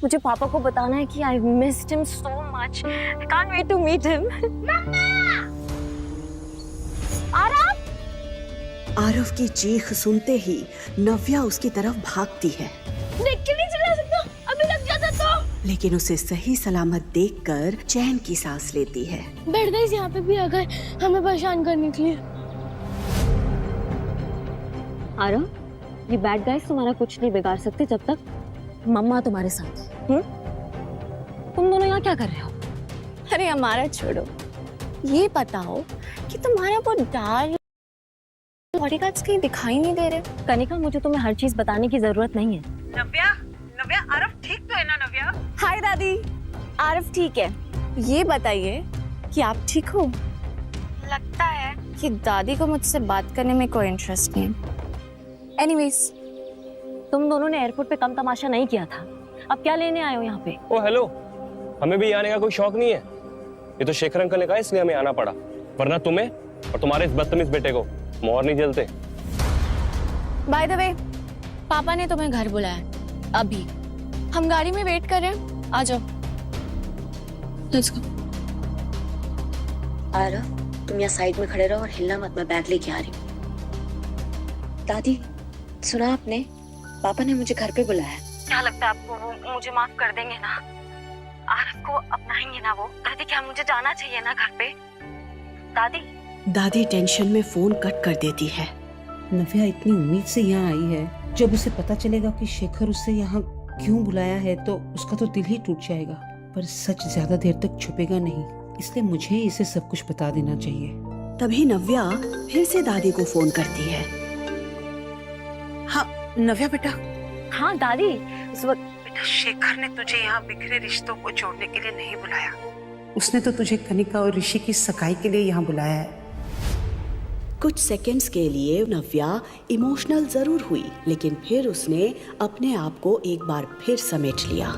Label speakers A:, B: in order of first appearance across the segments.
A: मुझे पापा को बताना है कि I missed him so much. I can't wait to meet him. Aarav!
B: Aarav की चीख सुनते ही नव्या उसकी तरफ भागती है,
A: देख के नहीं चला सकता, अभी लग जाता तो।
B: लेकिन उसे सही सलामत देखकर चैन की सांस लेती है।
A: बैठ गई यहाँ पे भी आ गए हमें परेशान करने के लिए। आरव, ये बैड गाइस तुम्हारा कुछ नहीं बिगाड़ सकते जब तक मम्मा तुम्हारे साथ है। तुम दोनों यहाँ क्या कर रहे हो?
C: अरे हमारा छोड़ो, ये बताओ कि तुम्हारा वो डार्क बॉडीगार्ड्स कहीं दिखाई नहीं दे रहे।
A: कनिका, मुझे तुम्हें हर चीज बताने की जरूरत नहीं है।
D: नव्या, नव्या, आरव ठीक तो है ना नव्या?
C: हाय दादी, आरव ठीक है। ये बताइए कि आप ठीक हो? लगता है कि दादी को मुझसे बात करने में कोई इंटरेस्ट नहीं है। एनीवेज,
A: तुम दोनों ने एयरपोर्ट पे कम तमाशा नहीं किया था, अब क्या लेने आए हो यहाँ पे?
E: ओ हेलो, हमें भी आने का कोई शौक नहीं है। ये तो शेखर अंकल ने कहा इसलिए हमें आना पड़ा, वरना तुम्हें और तुम्हारे इस बदतमीज बेटे को मोहर नहीं जलते।
C: बाय द वे, पापा ने तुम्हें घर बुलाया अभी। हम गाड़ी में वेट कर रहे हैं, आ जाओ। Let's go.
B: आरव, तुम यहाँ साइड में खड़े रहो और हिलना मत, मैं बैग लेके आ रही हूँ। दादी, सुना आपने? पापा ने मुझे घर पे बुलाया।
A: क्या लगता है आपको वो मुझे माफ कर देंगे ना? आरव को अपनाएंगे ना वो? दादी, क्या मुझे जाना चाहिए ना घर पे? दादी।
B: दादी टेंशन में फोन कट कर देती है।
F: नव्या इतनी उम्मीद से यहाँ आई है, जब उसे पता चलेगा कि शेखर उसे यहाँ क्यों बुलाया है तो उसका तो दिल ही टूट जाएगा। पर सच ज्यादा देर तक छुपेगा नहीं, इसलिए मुझे इसे सब कुछ बता देना चाहिए।
B: तभी नव्या फिर से दादी को फोन करती है।
D: हाँ नव्या बेटा।
A: हाँ दादी, उस वक्त
D: बेटा, शेखर ने तुझे यहाँ बिखरे रिश्तों को जोड़ने के लिए नहीं बुलाया। उसने तो तुझे कनिका और ऋषि की सगाई के लिए यहाँ बुलाया है।
B: कुछ सेकंड्स के लिए नव्या इमोशनल जरूर हुई, लेकिन फिर उसने अपने आप को एक बार फिर समेट लिया।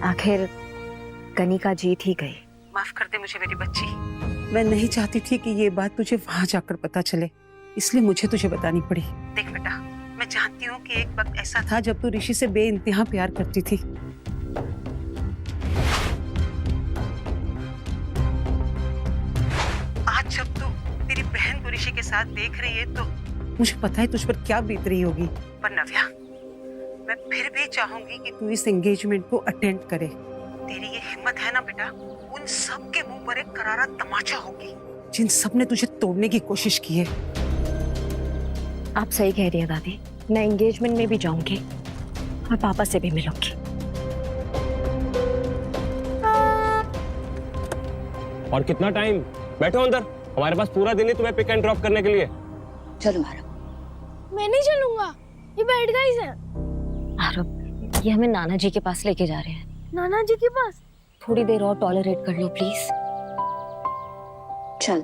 A: आखिर कनिका जीत ही गई।
D: माफ कर दे मुझे मेरी बच्ची, मैं नहीं चाहती थी कि ये बात तुझे वहाँ जाकर पता चले, इसलिए मुझे तुझे बतानी पड़ी। देख बेटा, मैं जानती हूँ कि एक वक्त ऐसा था जब तू ऋषि से बेइंतहा प्यार करती थी। आज जब तू तेरी बहन को ऋषि के साथ देख रही है तो मुझे पता है तुझ पर क्या बीत रही होगी। पर नव्या, मैं फिर भी चाहूंगी कि तू इस एंगेजमेंट को अटेंड करे। तेरी ये हिम्मत है ना बेटा, उन सब के मुंह पर एक करारा तमाचा होगी जिन सब ने तुझे तोड़ने की कोशिश की है।
A: आप सही कह रही हैं दादी, मैं एंगेजमेंट में भी जाऊंगी और पापा से भी मिलूंगी।
E: और कितना टाइम? बैठो अंदर, हमारे पास पूरा दिन है तुम्हें पिक एंड ड्रॉप करने के लिए।
B: चलो आरव।
C: मैं नहीं चलूंगा, ये बैठ गई है।
A: आरव, ये हमें नाना जी के पास लेके जा रहे हैं।
C: नाना जी के पास?
A: थोड़ी देर और टॉलरेट कर लो प्लीज।
B: चल।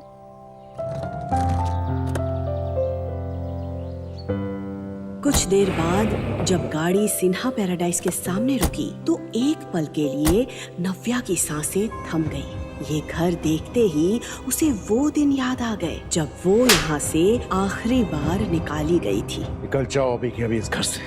B: कुछ देर बाद जब गाड़ी सिन्हा पैराडाइज के सामने रुकी तो एक पल के लिए नव्या की सांसें थम गई। ये घर देखते ही उसे वो दिन याद आ गए जब वो यहाँ से आखिरी बार निकाली गई थी।
G: निकल जाओ अभी के अभी इस घर से।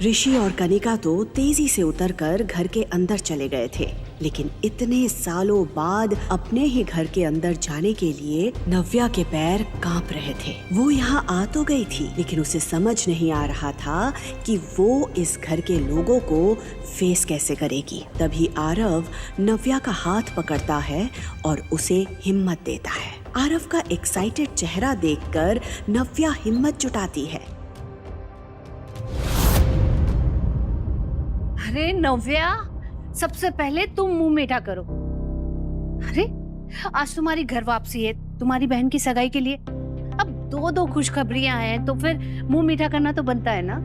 B: ऋषि और कनिका तो तेजी से उतरकर घर के अंदर चले गए थे, लेकिन इतने सालों बाद अपने ही घर के अंदर जाने के लिए नव्या के पैर कांप रहे थे। वो यहाँ आ तो गई थी, लेकिन उसे समझ नहीं आ रहा था कि वो इस घर के लोगों को फेस कैसे करेगी। तभी आरव नव्या का हाथ पकड़ता है और उसे हिम्मत देता है। आरव का एक्साइटेड चेहरा देखकर नव्या हिम्मत जुटाती है।
H: अरे नव्या, सबसे पहले तुम मुंह मीठा करो। अरे आज तुम्हारी घर वापसी है, तुम्हारी बहन की सगाई के लिए। अब दो खुशखबरियां हैं तो फिर मुंह मीठा करना तो बनता है ना।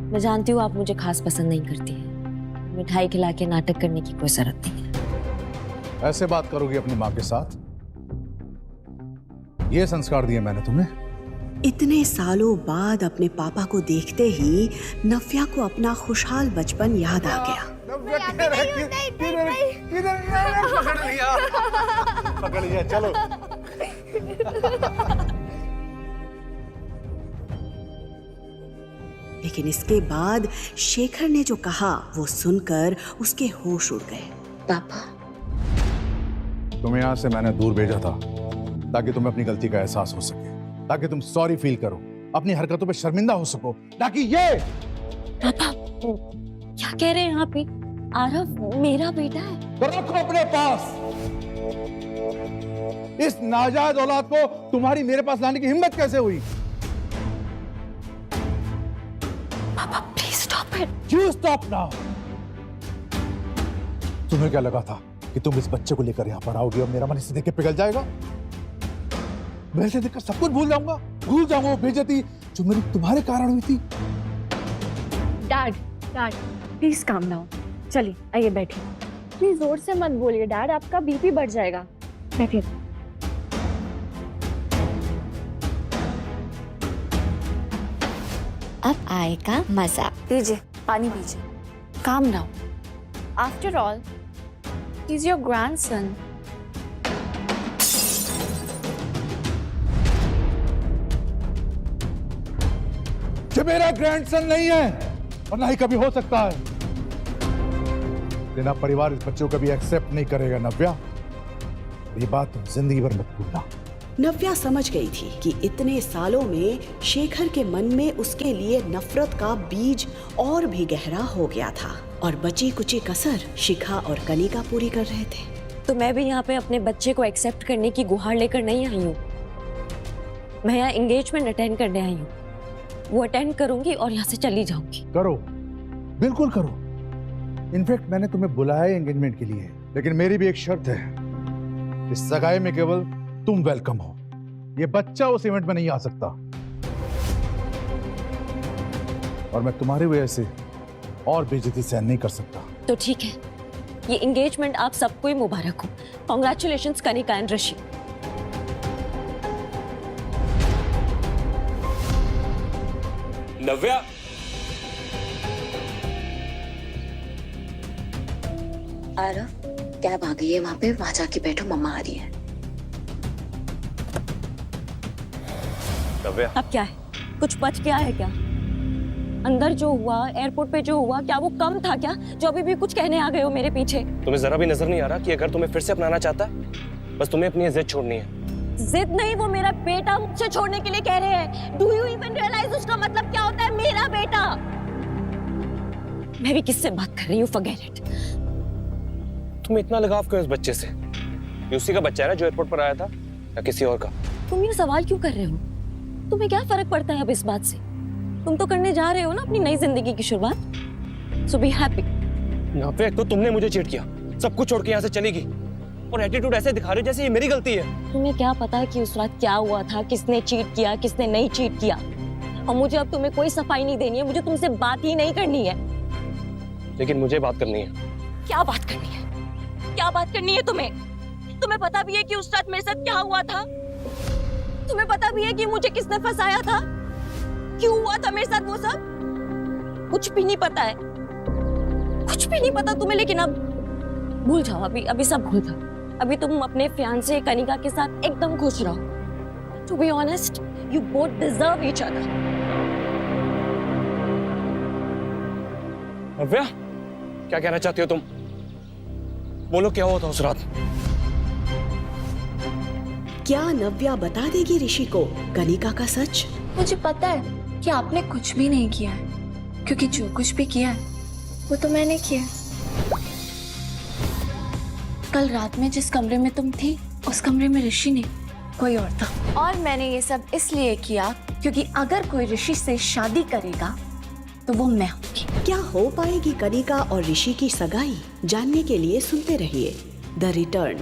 A: मैं जानती हूँ आप मुझे खास पसंद नहीं करती हैं। मिठाई खिला के नाटक करने की कोई जरूरत नहीं है।
G: ऐसे बात करोगी अपनी माँ के साथ? ये संस्कार दिए मैंने तुम्हें।
B: इतने सालों बाद अपने पापा को देखते ही नव्या को अपना खुशहाल बचपन याद आ गया।
G: पकड़ लिया, चलो।
B: लेकिन इसके बाद शेखर ने जो कहा वो सुनकर उसके होश उड़ गए।
A: पापा,
G: तुम्हें यहाँ से मैंने दूर भेजा था ताकि तुम्हें अपनी गलती का एहसास हो सके, ताकि तुम सॉरी फील करो, अपनी हरकतों पे शर्मिंदा हो सको, ताकि ये
A: पापा क्या कह रहे हैं आप? आरव मेरा बेटा है।
G: तो रखो अपने पास। इस नाजायज औलाद को तुम्हारी मेरे पास लाने की हिम्मत कैसे हुई?
A: पापा please stop it.
G: You stop now। तुम्हें क्या लगा था कि तुम इस बच्चे को लेकर यहाँ पर आओगे और मेरा मन इसे देख के पिघल जाएगा? मैं इसे देखकर सब कुछ भूल जाऊंगा वो बेइज्जती जो मेरी तुम्हारे कारण हुई थी।
C: Dad please calm down. चलिए आइए बैठिए। प्लीज जोर से मत बोलिए डैड, आपका बीपी बढ़ जाएगा। बैठिए। अब आएगा मजा। लीजिए पानी पीजिए। Calm down. After all he is your grandson.
G: ये मेरा ग्रैंडसन नहीं है और ना ही कभी हो सकता है। लेकिन परिवार इस बच्चे को कभी एक्सेप्ट नहीं करेगा नव्या। ये बात तुम जिंदगी भर मत भूलना।
B: नव्या समझ गई थी कि इतने सालों में शेखर के मन में उसके लिए नफरत का बीज और भी गहरा हो गया था और बची कुची कसर शिखा और कनिका पूरी कर रहे थे।
A: तो मैं भी यहाँ पे अपने बच्चे को एक्सेप्ट करने की गुहार लेकर नहीं आई हूँ। मैं यहाँ एंगेजमेंट अटेंड करने आई हूँ। वो अटेंड करूंगी और यहाँ से चली जाऊंगी।
G: करो, बिल्कुल करो। इनफैक्ट मैंने तुम्हें बुलाया है एंगेजमेंट के लिए, लेकिन मेरी भी एक शर्त है। इस सगाई में केवल तुम वेलकम हो। ये बच्चा उस इवेंट में नहीं आ सकता और मैं तुम्हारी वजह से और बेइज्जती सहन नहीं कर सकता।
A: तो ठीक है, ये एंगेजमेंट आप सबको ही मुबारक हो। Congratulations Kanika and Rishi.
E: Navya,
A: Aarav cab आ गई है वहां पे, वहां जाके बैठो, मम्मा आ रही है।
E: नव्या,
A: अब क्या है? कुछ बच गया है क्या? अंदर जो हुआ, एयरपोर्ट पे जो हुआ, क्या वो कम था क्या जो अभी भी कुछ कहने आ गए हो मेरे पीछे?
E: तुम्हें जरा भी नजर नहीं आ रहा कि अगर तुम्हें फिर से अपनाना चाहता है, बस तुम्हें अपनी जिद छोड़नी है।
A: जिद नहीं, वो मेरा बेटा मुझसे छोड़ने के लिए कह रहे हैं। डू यू इवन रियलाइज उसका मतलब क्या होता है? मेरा बेटा। मैं भी किससे बात कर रही हूँ? Forget it.
E: तुम इतना लगाव क्यों इस बच्चे से? ये उसी का बच्चा है ना जो एयरपोर्ट पर आया था, या किसी और का? तुम
A: ये सवाल क्यों कर रहे हो? तुम्हें क्या फर्क पड़ता है अब इस बात से? तुम तो करने जा रहे हो ना अपनी नई जिंदगी की शुरुआत। सो बी हैप्पी।
E: यहाँ पे एक तो तुमने मुझे चीट किया, सब कुछ छोड़ के यहाँ से चली गई और एटीट्यूड ऐसे दिखा रही हो जैसे ये मेरी गलती है।
A: तुम्हें क्या पता कि उस रात क्या हुआ था, किसने चीट किया, किसने नहीं चीट किया? और मुझे अब तुम्हें कोई सफाई नहीं देनी है, मुझे तुमसे बात ही नहीं करनी है।
E: लेकिन मुझे बात करनी है।
A: क्या बात करनी है? क्या बात करनी है तुम्हें? तुम्हें पता भी है कि उस रात मेरे साथ क्या हुआ था? तुम्हें पता भी है कि मुझे किसने फंसाया था? क्यों हुआ था मेरे साथ वो सब? कुछ भी नहीं पता है, कुछ भी नहीं पता तुम्हें। लेकिन अब भूल जाओ, अभी सब भूल जाओ। अभी तुम अपने फियांसे कनिका के साथ एकदम खुश रहो। To be honest, you both deserve each other.
E: Navya, क्या कहना चाहती हो तुम? बोलो, क्या हुआ था उस रात?
B: क्या नव्या बता देगी ऋषि को कनिका का सच?
C: मुझे पता है कि आपने कुछ भी नहीं किया है, क्योंकि जो कुछ भी किया है वो तो मैंने किया है। कल रात में जिस कमरे में तुम थी, उस कमरे में ऋषि नहीं, कोई और था। और मैंने ये सब इसलिए किया क्योंकि अगर कोई ऋषि से शादी करेगा तो वो मैं होंगी।
B: क्या हो पाएगी कनिका और ऋषि की सगाई? जानने के लिए सुनते रहिए द रिटर्न।